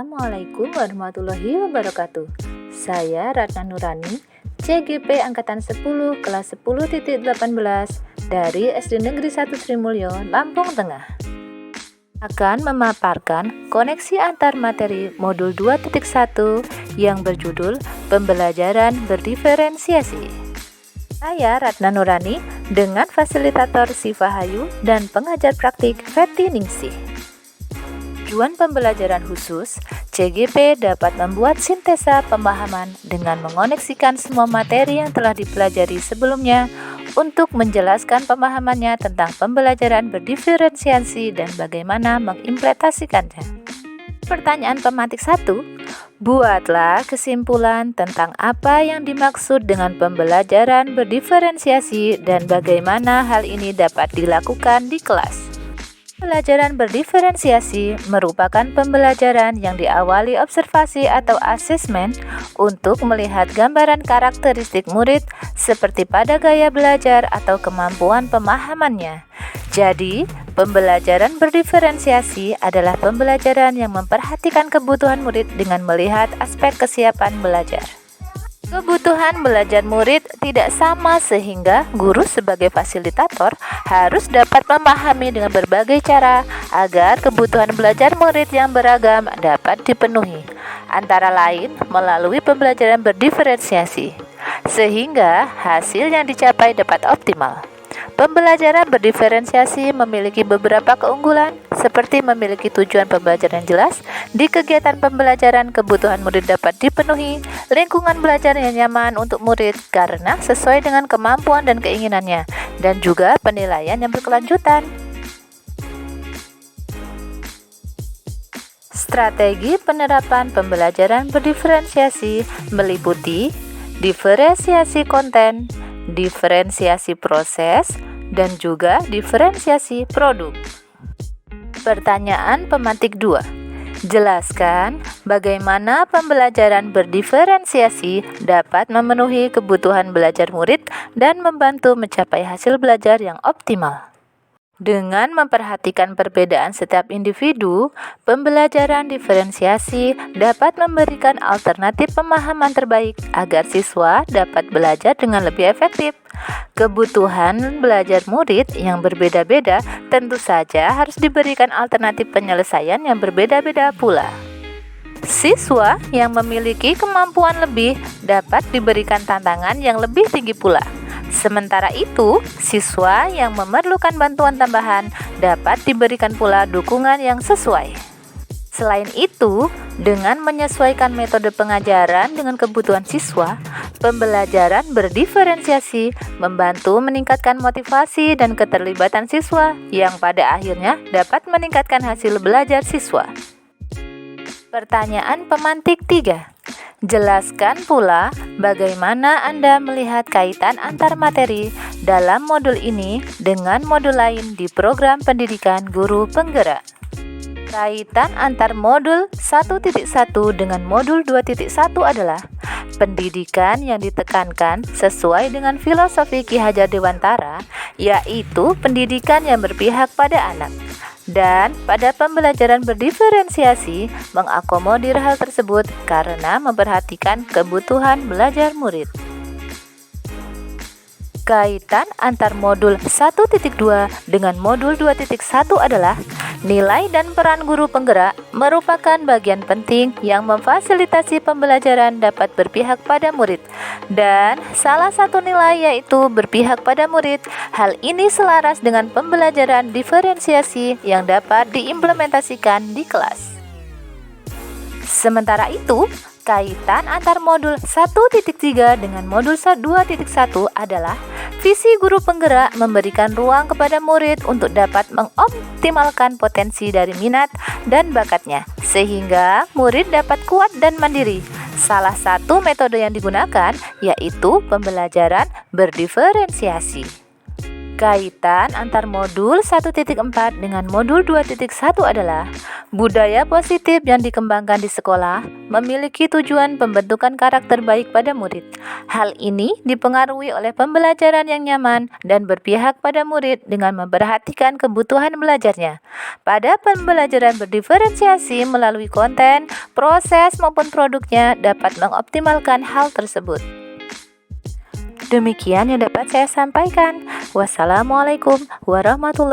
Assalamualaikum warahmatullahi wabarakatuh. Saya Ratna Nurani, CGP Angkatan 10 kelas 10.18 dari SD Negeri 1 Sri Mulyo, Lampung Tengah. Akan memaparkan koneksi antar materi modul 2.1 yang berjudul Pembelajaran Berdiferensiasi. Saya Ratna Nurani dengan fasilitator Siva Hayu dan pengajar praktik Feti Ningsih. Tujuan pembelajaran khusus, CGP dapat membuat sintesa pemahaman dengan mengoneksikan semua materi yang telah dipelajari sebelumnya untuk menjelaskan pemahamannya tentang pembelajaran berdiferensiasi dan bagaimana mengimplementasikannya. Pertanyaan pemantik 1. Buatlah kesimpulan tentang apa yang dimaksud dengan pembelajaran berdiferensiasi dan bagaimana hal ini dapat dilakukan di kelas. Pembelajaran berdiferensiasi merupakan pembelajaran yang diawali observasi atau asesmen untuk melihat gambaran karakteristik murid seperti pada gaya belajar atau kemampuan pemahamannya. Jadi, pembelajaran berdiferensiasi adalah pembelajaran yang memperhatikan kebutuhan murid dengan melihat aspek kesiapan belajar. Kebutuhan belajar murid tidak sama sehingga guru sebagai fasilitator harus dapat memahami dengan berbagai cara agar kebutuhan belajar murid yang beragam dapat dipenuhi, antara lain melalui pembelajaran berdiferensiasi, sehingga hasil yang dicapai dapat optimal. Pembelajaran berdiferensiasi memiliki beberapa keunggulan, seperti memiliki tujuan pembelajaran jelas, di kegiatan pembelajaran kebutuhan murid dapat dipenuhi, lingkungan belajar yang nyaman untuk murid karena sesuai dengan kemampuan dan keinginannya, dan juga penilaian yang berkelanjutan. Strategi penerapan pembelajaran berdiferensiasi meliputi diferensiasi konten, diferensiasi proses, dan juga diferensiasi produk. Pertanyaan pemantik 2. Jelaskan bagaimana pembelajaran berdiferensiasi dapat memenuhi kebutuhan belajar murid dan membantu mencapai hasil belajar yang optimal. Dengan memperhatikan perbedaan setiap individu, pembelajaran diferensiasi dapat memberikan alternatif pemahaman terbaik agar siswa dapat belajar dengan lebih efektif. Kebutuhan belajar murid yang berbeda-beda tentu saja harus diberikan alternatif penyelesaian yang berbeda-beda pula. Siswa yang memiliki kemampuan lebih dapat diberikan tantangan yang lebih tinggi pula. Sementara itu, siswa yang memerlukan bantuan tambahan dapat diberikan pula dukungan yang sesuai. Selain itu, dengan menyesuaikan metode pengajaran dengan kebutuhan siswa, pembelajaran berdiferensiasi membantu meningkatkan motivasi dan keterlibatan siswa yang pada akhirnya dapat meningkatkan hasil belajar siswa. Pertanyaan pemantik 3. Jelaskan pula bagaimana Anda melihat kaitan antar materi dalam modul ini dengan modul lain di program pendidikan guru penggerak. Kaitan antar modul 1.1 dengan modul 2.1 adalah pendidikan yang ditekankan sesuai dengan filosofi Ki Hajar Dewantara, yaitu pendidikan yang berpihak pada anak. Dan pada pembelajaran berdiferensiasi mengakomodir hal tersebut karena memperhatikan kebutuhan belajar murid. Kaitan antar modul 1.2 dengan modul 2.1 adalah nilai dan peran guru penggerak merupakan bagian penting yang memfasilitasi pembelajaran dapat berpihak pada murid. Dan salah satu nilai yaitu berpihak pada murid. Hal ini selaras dengan pembelajaran diferensiasi yang dapat diimplementasikan di kelas. Sementara itu, kaitan antar modul 1.3 dengan modul 2.1 adalah visi guru penggerak memberikan ruang kepada murid untuk dapat mengoptimalkan potensi dari minat dan bakatnya, sehingga murid dapat kuat dan mandiri. Salah satu metode yang digunakan yaitu pembelajaran berdiferensiasi. Kaitan antar modul 1.4 dengan modul 2.1 adalah budaya positif yang dikembangkan di sekolah memiliki tujuan pembentukan karakter baik pada murid. Hal ini dipengaruhi oleh pembelajaran yang nyaman dan berpihak pada murid dengan memperhatikan kebutuhan belajarnya. Pada pembelajaran berdiferensiasi melalui konten, proses maupun produknya dapat mengoptimalkan hal tersebut. Demikian yang dapat saya sampaikan. Wassalamualaikum warahmatullahi